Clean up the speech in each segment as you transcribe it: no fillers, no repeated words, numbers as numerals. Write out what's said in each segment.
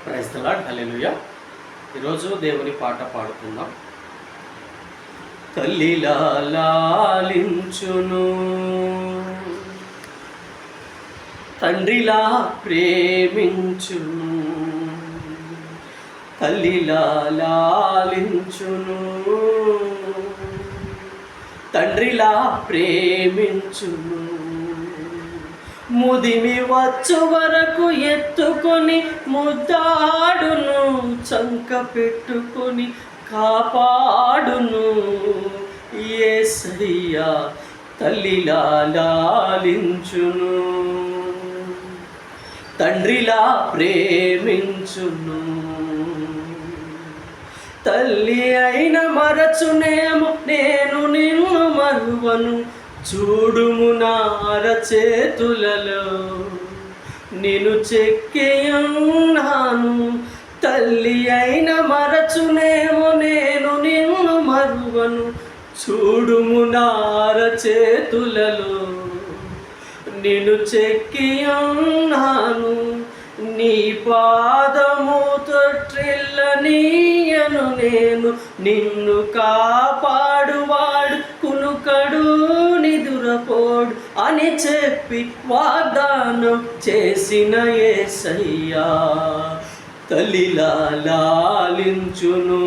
Praise the lord, హల్లెలూయా. ఈరోజు దేవుని పాట పాడుకుందాం. తల్లిలా లాలించును, తండ్రిలా ప్రేమించును. తల్లిలా లాలించును, తండ్రిలా ప్రేమించును. ముదిమి వచ్చు వరకు ఎత్తుకొని ముద్దాడును, చంక పెట్టుకొని కాపాడును. యేసయ్యా తల్లిలా లాలించును, తండ్రిలా ప్రేమించును. తల్లి అయిన మరచునేమో నేను నిన్ను మరువను, చూడుము నా అరచేతులలో నిన్ను చెక్కియున్నాను. తల్లి అయిన మరచునేమో నేను నిన్ను మరువను, చూడుము నా అరచేతులలో నిన్ను చెక్కియున్నాను. నీ పాదము తొట్టిల్లనీయను నేను, నిన్ను కాపాడువాడు కునుకడు నిదురపోడు అని చెప్పి వాగ్దానం చేసిన యేసయ్యా తల్లిలా లాలించును,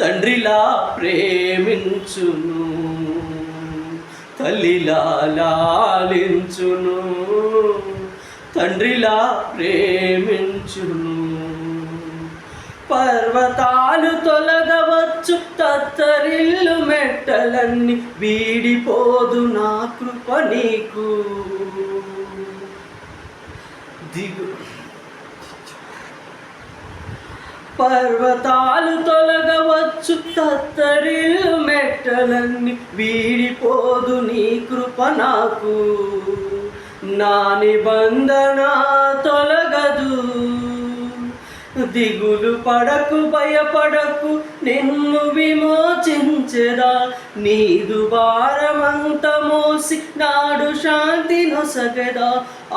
తండ్రిలా ప్రేమించును. తల్లిలా లాలించును, తండ్రిలా ప్రేమించును. పర్వతాలు తొలగవచ్చు, తత్తరిల్లు మెట్టలన్నీ వీడిపోదు నా కృప నీకు. పర్వతాలు తొలగవచ్చు, తత్తరిల్లు మెట్టలన్నీ వీడిపోదు నీ కృప నాకు. నా నిబంధన తొలగదు, దిగులు పడకు భయపడకు, నిన్ను విమోచించెదా. నీదు భారమంత మోసి నాడు శాంతి నొసగెదా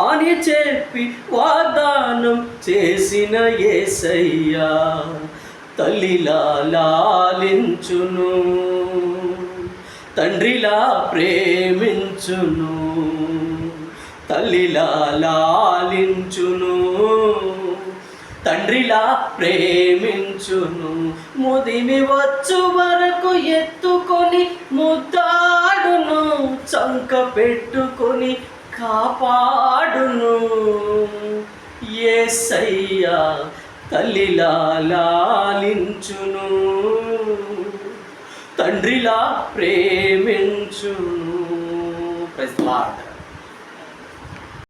అని చెప్పి వాగ్దానం చేసిన యేసయ్యా తల్లిలా లాలించును, తండ్రిలా ప్రేమించును. తల్లిలా లాలించును, తండ్రిలా ప్రేమించును. ముదిమి వచ్చు వరకు ఎత్తుకొని ముద్దాడును, చంక పెట్టుకొని కాపాడును. యేసయ్యా తల్లిలా లాలించును, తండ్రిలా ప్రేమించును. Praise the lord.